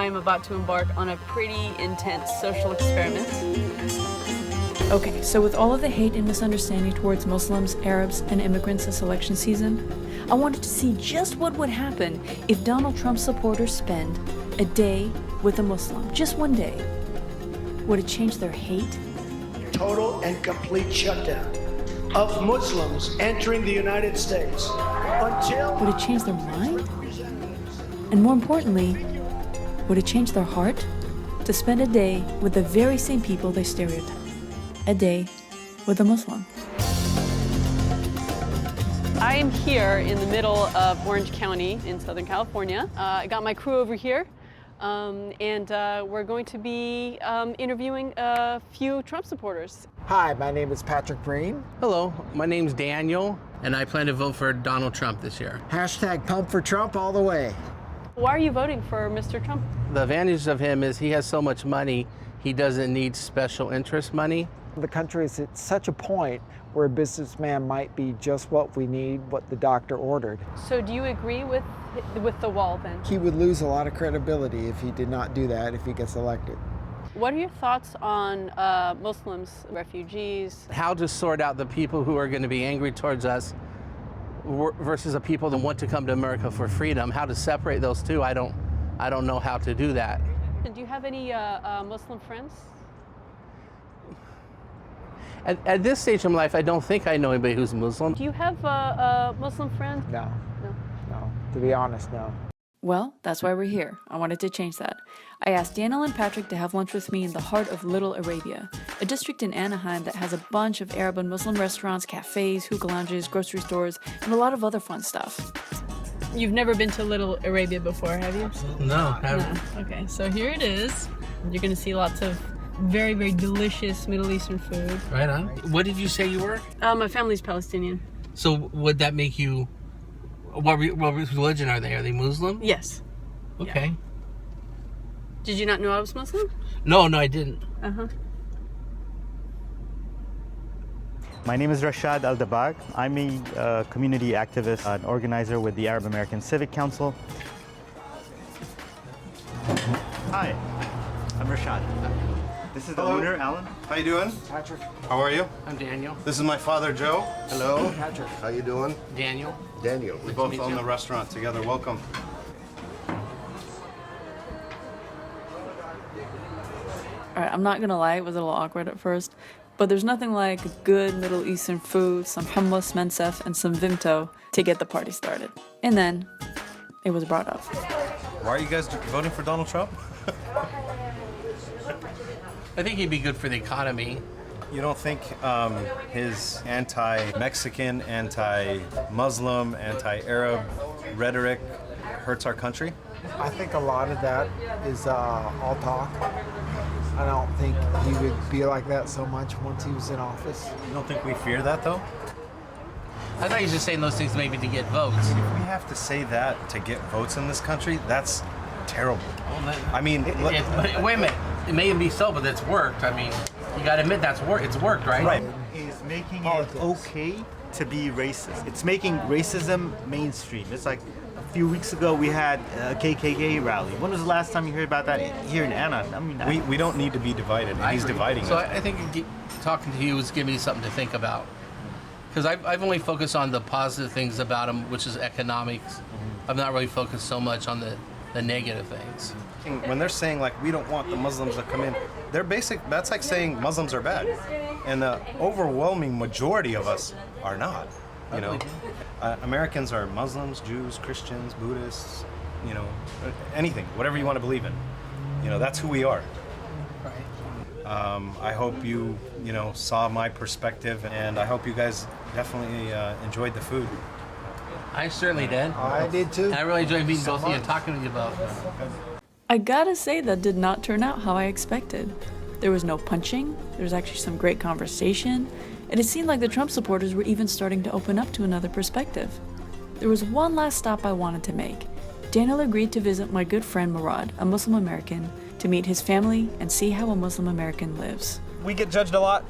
I am about to embark on a pretty intense social experiment. Okay, so with all of the hate and misunderstanding towards Muslims, Arabs, and immigrants this election season, I wanted to see just what would happen if Donald Trump supporters spend a day with a Muslim, just one day. Would it change their hate? Total and complete shutdown of Muslims entering the United States until... Would it change their mind? And more importantly, would it change their heart to spend a day with the very same people they stereotype? A day with a Muslim. I am here in the middle of Orange County in Southern California. I got my crew over here, and we're going to be interviewing a few Trump supporters. Hi, my name is Patrick Breen. Hello, my name's Daniel, and I plan to vote for Donald Trump this year. Hashtag pump for Trump all the way. Why are you voting for Mr. Trump? The advantage of him is he has so much money, he doesn't need special interest money. The country is at such a point where a businessman might be just what we need, what the doctor ordered. So do you agree with the wall then? He would lose a lot of credibility if he did not do that if he gets elected. What are your thoughts on Muslims, refugees? How to sort out the people who are going to be angry towards us versus the people that want to come to America for freedom. How to separate those two, I don't know how to do that. And do you have any Muslim friends? At this stage in my life, I don't think I know anybody who's Muslim. Do you have a Muslim friend? No. No. No. To be honest, no. Well, that's why we're here. I wanted to change that. I asked Daniel and Patrick to have lunch with me in the heart of Little Arabia, a district in Anaheim that has a bunch of Arab and Muslim restaurants, cafes, hookah lounges, grocery stores, and a lot of other fun stuff. You've never been to Little Arabia before, have you? No. No. Okay, so here it is. You're going to see lots of very, very delicious Middle Eastern food. Right on. What did you say you were? My family's Palestinian. So would that make you, what religion are they? Are they Muslim? Yes. Okay. Yeah. Did you not know I was Muslim? No, I didn't. Uh-huh. My name is Rashad Al-Dabag. I'm a community activist, an organizer with the Arab American Civic Council. Hi, I'm Rashad. This is the owner, Alan. How you doing? Patrick. How are you? I'm Daniel. This is my father, Joe. Hello. Patrick. How you doing? Daniel. Daniel. We both own the restaurant together. Welcome. All right, I'm not gonna lie, it was a little awkward at first, but there's nothing like good Middle Eastern food, some hummus, mensef, and some vimto to get the party started. And then it was brought up. Why are you guys voting for Donald Trump? I think he'd be good for the economy. You don't think his anti-Mexican, anti-Muslim, anti-Arab rhetoric hurts our country? I think a lot of that is all talk. I don't think he would be like that so much once he was in office. You don't think we fear that, though? I thought he was just saying those things maybe to get votes. If we have to say that to get votes in this country, that's terrible. I mean... Wait a minute. It may be so, but it's worked. I mean, you got to admit it's worked, right? Right. Is making Politics. it okay to be racist. It's making racism mainstream. It's like a few weeks ago we had a KKK rally. When was the last time you heard about that here in Anaheim? I mean, We don't need to be divided, and he's dividing So us. I think talking to you was giving me something to think about. Because I've only focused on the positive things about him, which is economics. I've not really focused so much on the negative things. When they're saying, like, we don't want the Muslims to come in, that's like saying Muslims are bad. And the overwhelming majority of us are not, you know. Americans are Muslims, Jews, Christians, Buddhists, you know, anything, whatever you want to believe in. You know, that's who we are. I hope you saw my perspective, and I hope you guys definitely enjoyed the food. I certainly did. I did too. I really enjoyed meeting both of you and talking to you about it. I gotta say that did not turn out how I expected. There was no punching, there was actually some great conversation, and it seemed like the Trump supporters were even starting to open up to another perspective. There was one last stop I wanted to make. Daniel agreed to visit my good friend Murad, a Muslim American, to meet his family and see how a Muslim American lives. We get judged a lot,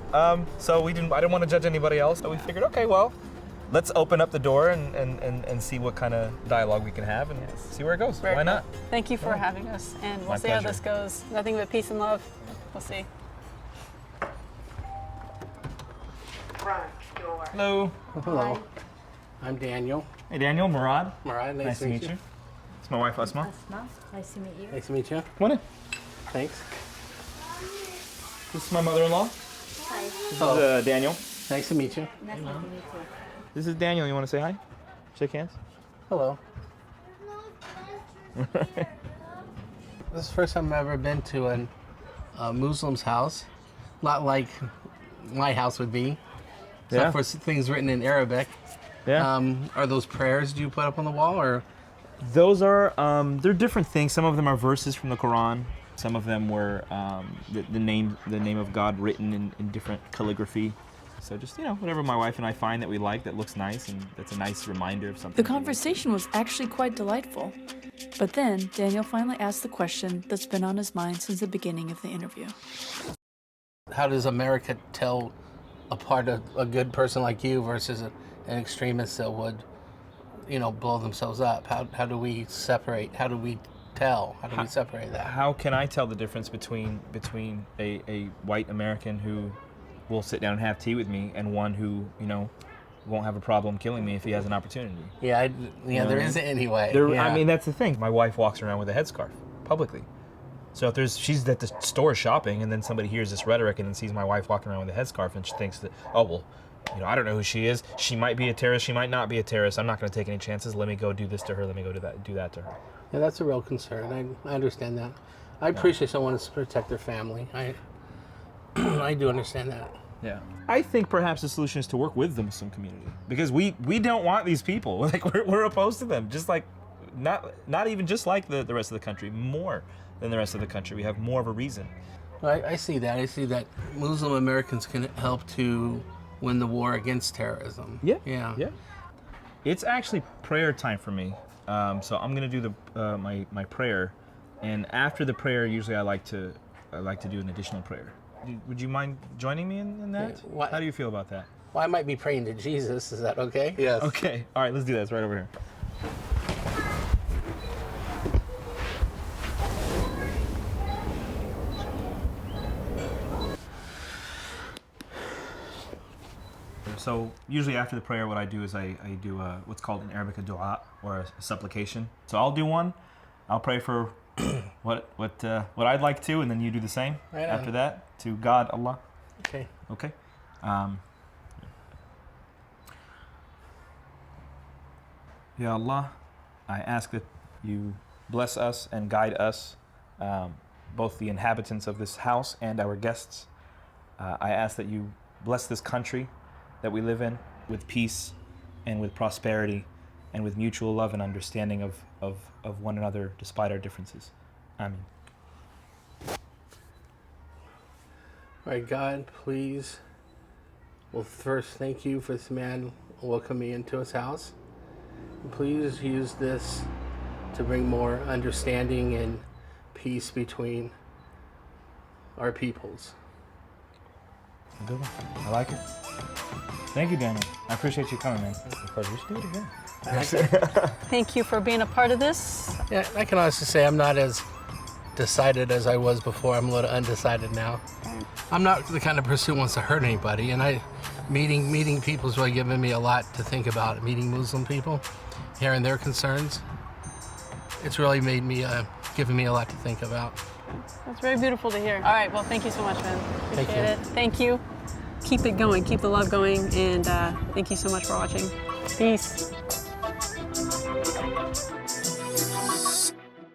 so I didn't want to judge anybody else. So we figured, okay, well, let's open up the door and see what kind of dialogue we can have and see where it goes. Very Why cool. not? Thank you for having us, and we'll My see how pleasure. this goes. Nothing but peace and love. We'll see. Front door. Hello. Hello. I'm Daniel. Hey, Daniel, Murad. Murad, Nice to meet you. It's my wife, Asma. Nice to meet you. Nice to meet you. Come on in. Thanks. This is my mother-in-law. Hi. This is Hello. Daniel. Nice to meet you. Nice to meet you. This is Daniel. You want to say hi? Shake hands. Hello. This is the first time I've ever been to a Muslim's house. Not like my house would be. Yeah. Except for things written in Arabic. Yeah. Are those prayers you put up on the wall, or? Those are, they're different things. Some of them are verses from the Quran. Some of them were the name of God written in different calligraphy. So just, whatever my wife and I find that we like that looks nice and that's a nice reminder of something. The conversation was actually quite delightful. But then Daniel finally asked the question that's been on his mind since the beginning of the interview. How does America tell apart a good person like you versus an extremist that would, blow themselves up? How do we separate? How do we tell? How do we separate that? How can I tell the difference between a white American who will sit down and have tea with me and one who, won't have a problem killing me if he has an opportunity? Yeah, there isn't any way. I mean, that's the thing. My wife walks around with a headscarf publicly. So if she's at the store shopping and then somebody hears this rhetoric and then sees my wife walking around with a headscarf and she thinks that, oh, well, I don't know who she is. She might be a terrorist. She might not be a terrorist. I'm not going to take any chances. Let me go do this to her. Let me go do that to her. Yeah, that's a real concern. I understand that. I appreciate someone to protect their family. I do understand that. Yeah. I think perhaps the solution is to work with the Muslim community because we don't want these people. Like we're opposed to them. Just like not even just like the rest of the country. More than the rest of the country. We have more of a reason. I see that. I see that Muslim Americans can help to win the war against terrorism. Yeah. It's actually prayer time for me. So I'm gonna do my prayer, and after the prayer, usually I like to do an additional prayer. Would you mind joining me in that? Yeah, How do you feel about that? Well, I might be praying to Jesus. Is that okay? Yes. Okay. All right. Let's do that. It's right over here. So usually after the prayer, what I do is I do what's called in Arabic a dua, or a supplication. So I'll do one. I'll pray for what I'd like to, and then you do the same. Right after on. that to God, Allah. Okay. Okay. Ya Allah, I ask that you bless us and guide us, both the inhabitants of this house and our guests. I ask that you bless this country that we live in with peace and with prosperity and with mutual love and understanding of one another despite our differences. Amen. All right, God, please. Well, first, thank you for this man welcoming me into his house. And please use this to bring more understanding and peace between our peoples. Good one. I like it. Thank you, Daniel. I appreciate you coming, man. Of course, we should do it again. Thank you for being a part of this. Yeah, I can honestly say I'm not as decided as I was before. I'm a little undecided now. I'm not the kind of person who wants to hurt anybody, and meeting people has really given me a lot to think about. Meeting Muslim people, hearing their concerns, it's really made me, given me a lot to think about. That's very beautiful to hear. All right, well, thank you so much, man. Appreciate Thank you. it. Thank you. Keep it going, keep the love going, and thank you so much for watching. Peace.